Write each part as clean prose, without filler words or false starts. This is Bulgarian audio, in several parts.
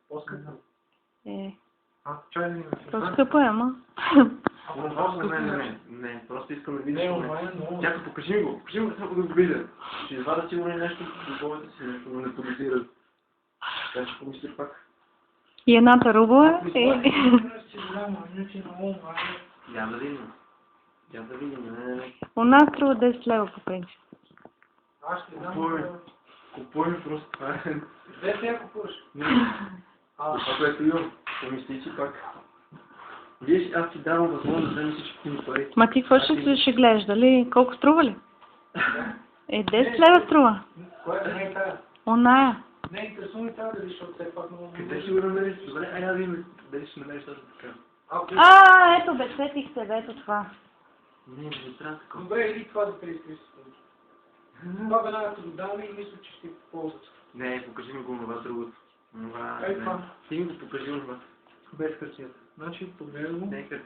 По-скъпо. Чай да ни По-скъпо е, ама. Не, просто искам да видя. Чакай, покажи ми го, това да го видя. Ще извада сигурно нещо в главата си, нещо да не подозира. Така че помисли пак. И едната рубла е... Я да видим. Не. У нас струва 10 лева по принцип. Аз ще дам... Купувай просто това е. Две те я купуваш. Това, което имам, помисли си пак. Виж, аз ти давам възможност да вземеш всички ми пари. Ма ти какво ще гледаш, дали? Колко струва ли? 10 лева струва. Кое не е тая? Оная. Не, интересува ми тази, защото все пак много... Къде ще го намериш? Добре, да видим дали ще намериш точно така. Ето бе, сетих се, ето това. Не трябва такова. Добре, иди това за 33 секунди. Това веднага го даваме и мисля, че ще ползват. Не, покажи ми го това другото. Това. Ти ми го покажи това. Без хартията. Значи, погледай го. Не, хартия.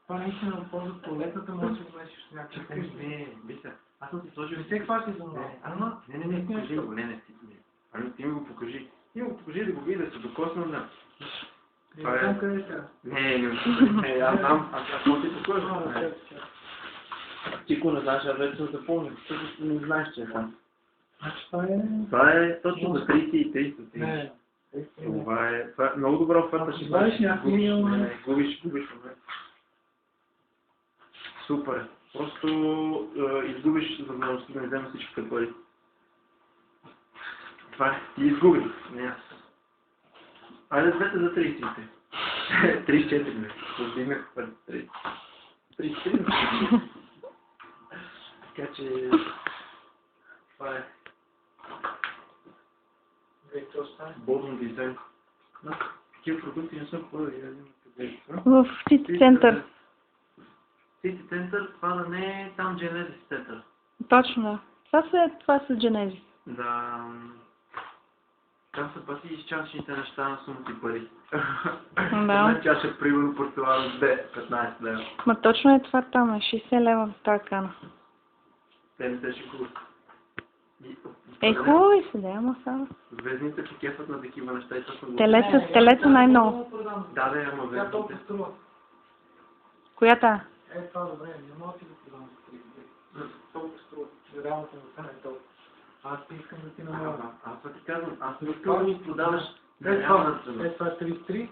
Това наистина ползва туалетната, може да го месиш с някакви помощи. Не, вижте. Аз съм ти сложил... Не се хващай за много. Не, покажи го, не. Ти ми го покажи. Ти ми го покажи да го видя, да се докосна на... Не знам къде е сега. Не, аз знам. Аз мога ти покажа. Ти го не знаеш, аз вече съм запомнил. Защото не знаеш, че е там. Значи това е... Това е точно за 33 стотинки. Не. Това е много добра оферта. Ще знаеш някакви... Не, губиш момент. Супер. Просто изгубиш възможността да не взема всичките пари. Това е. Ти изгуби. Не аз. Айде двете за 33. 34 не. Повдигнах 33. Така че... Това е. Бодно дизайн. Такива продукти не са хубави. В Сити център. Сити център, това да не е там Genesis център. Точно, да. Това са Genesis. Да. Там са паси изчашните неща на сумати пари. Да. Една чаша, примерно, португал 15 лева. Ма точно е това там, 60 лева в тази кана. Те не се шикуват. Хубави се, да, ама само. Звездните се кефат на такива неща и точно го... Телеца най-много. Да, ама звездните. Коята? Това добре, не мога да ти го продам за 30 лева. Толкова струва. Реалното му стане толкова. Аз искам да ти намеря. Аз ти казвам, аз не искам да ми продаваш това е 33,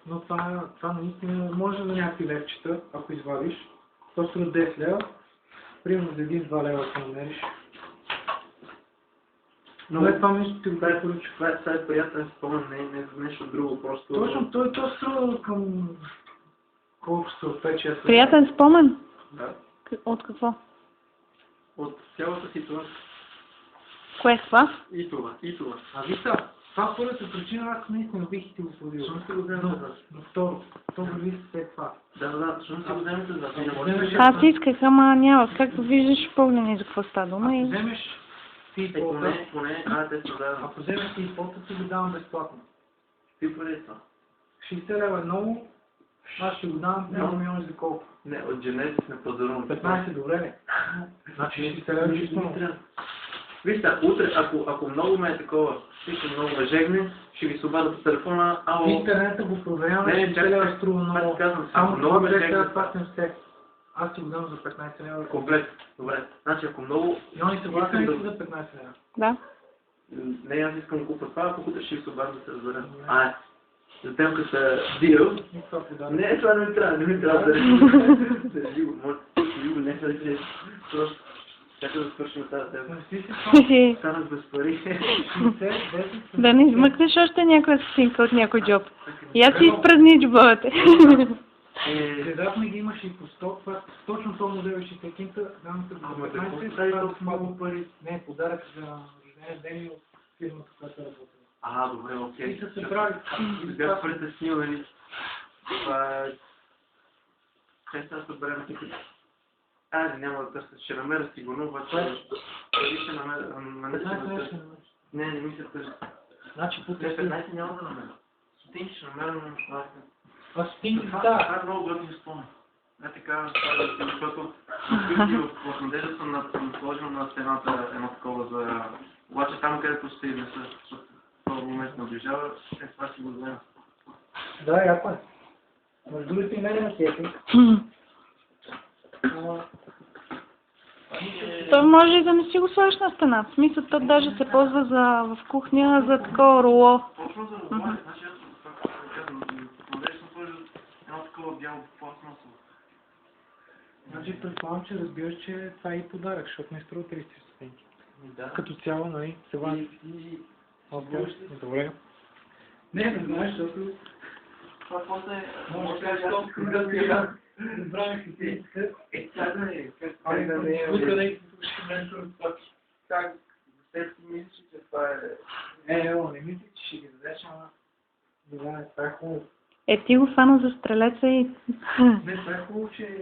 но това наистина може на някакви левчета, ако извадиш. То струва 10 лева. Примерно за 1-2 лева ако намериш. Но това нещо ти го препоръча. Това е приятен спомен, не за нещо друго, просто... Точно, то струва към... Колко струва? 5-6 лева. Приятен спомен? Да. От какво? От цялата ситуация. Кое това? И това. Вижте, това първата причина, аз наистина бих ти го подил. Защо си го вземете? Но второ, то върви след това. Да, защо си го вземете? Аз исках, ама няма. Както виждаш, погледни за какво става дума и... Ако вземеш фитболта, поне, те се дават. ако вземеш фитболта, ти го давам безплатно. Какви пари е това? 60 лева е много, аз ще го давам, няма да ми имаш за колко. Не, от Genesis не пазарувам. 15 добре ли? Значи 60 лева чисто много. Вижте, утре, ако много ме е такова, всичко много ме жегне, ще ви се обада по телефона, В интернета го проверяваме, 60 лева струва много. Само много ме това жегне... трябва да платим с теб. Аз ти го дам за 15 лева. Комплект, добре. Значи ако много... И они се власят ли за 15 лева? Да. Не, аз искам да купа това, ако утре ще ви се обада да се разберем. За темката дил. Не, това не ми трябва да режим. Може да го не се просто. Чакай да свършим тази тема. Станах без пари. Да не измъкнеш още някоя стотинка от някой джоб. Я си изпразни джобовете. Средатна ги имаш и по 100, точно този модел ще стотинка, дам се до 15, това с много пари. Не, подарък за рождение ден от фирмата, която работи. Добре, окей. И са се прави. Бях притеснил, нали? Това е... Къде сега съберем тук? Няма да търся, ще намеря сигурно, обаче... Ще намеря... Не мисля търся. Значи по 15 няма да намеря. Стотинки ще намеря, но... Стотинки, да. Това е много готин спомен. Така, защото в неделя съм сложил на стената едно такова за... Обаче там, където ще изнеса. наближава, това си го знаем. Да, яко е. Между другото и мене ме сети. То може и да не си го сложиш на стената. В смисъл, то даже се ползва в кухня за такова руло. Точно за руло, значи аз казвам, младежно сложи едно такова бяло пластмасово. Значи предполагам, че разбираш, че това е и подарък, защото не струва 30 стотинки. Да. Като цяло, нали, се вади. Добре. Не знаеш, защото... Това после... Може да кажеш толкова да спира. Забравих си ти. Как да не е? Как да не е? Тук да и слушай нещо от това. Как? Те си мислиш, че това е... Не мисли, че ще ги дадеш, ама... Добре, това е хубаво. Ти го фана за стрелеца и... Не, това е хубаво, че...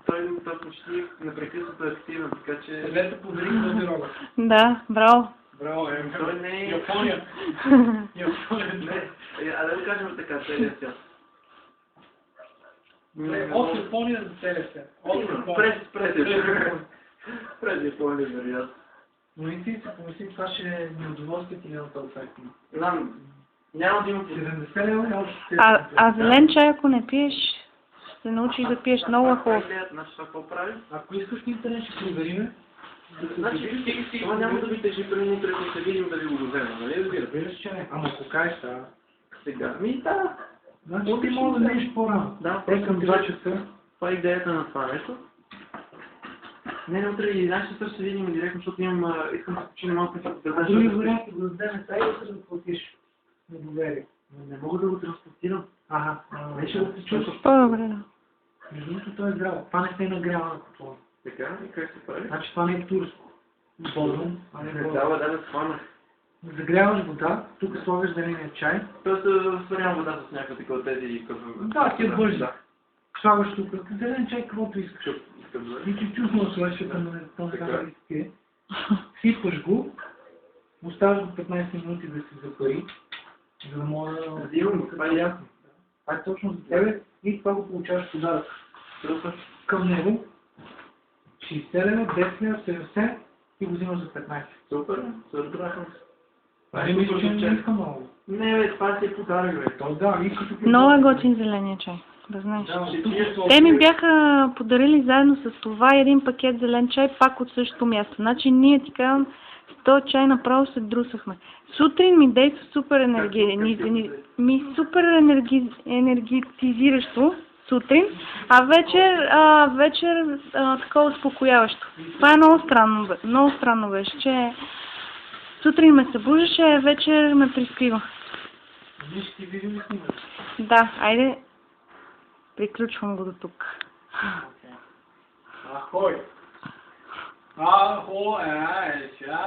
Той почти непрекъснато е активен, така че... Лето подарих този робот. Да, браво. Браво, Той не е... Япония. Япония, Не, а да го кажем така, целият свят. От Япония за целия свят. През Япония, вероятно. Но и ти си помисли, това ще е неудоволствие ти няма толкова ефектно. Знам, няма да има 70 лева и още... А зелен чай, ако не пиеш, ще се научиш да пиеш много хубаво. Значи това какво прави? Ако искаш в интернет, ще провериме. Значи, това няма да ви тежи преди утре, ако се видим дали го взема, нали? Разбираш, че не. Ама ако кажеш сега... Сега. Да. Значи ти може да видиш по-рано. Да, Те към 2 часа. Това е идеята на това нещо. Не, утре и 11 часа ще се видим директно, защото искам да почина малко да А други варианти го вземе сега и утре да платиш. Не доверие. Не мога да го транспортирам. Не ще да се чувстваш. По-добре, да. Между другото, той е здраво. Това не се нагрява на котлон. Така? И как се прави? Значи това не е турско. Болно, а не болно. Да, схванах. Загряваш вода, тук слагаш зеления чай. Тоест, сварявам вода с някакви такова тези... Да, ти е бързи. Слагаш тук зелен чай, каквото искаш. И ти чувстваш, защото не става риски. Сипваш го, оставаш го 15 минути да се запари, за да може да... Взимам, това е ясно. Това е точно за тебе и това го получаваш подарък. Към него 60 лева, 10 лева, 70 и го взимаш за 15. Супер, разбрахме се. Не мисля, че не иска много. Не, бе, това си е подарък, бе. То да, и като... Много е готин зеления чай, да знаеш. Те ми бяха подарили заедно с това един пакет зелен чай, пак от същото място. Значи ние ти казвам, с този чай направо се друсахме. Сутрин ми действа супер енергетизиращо сутрин, а вечер такова успокояващо. Това е много странно беше, че сутрин ме събуждаше, вечер ме прискрива. Виж ти видео ли снимаш? Да, айде, приключвам го до тук. Ахой! Ахой, ай, ша!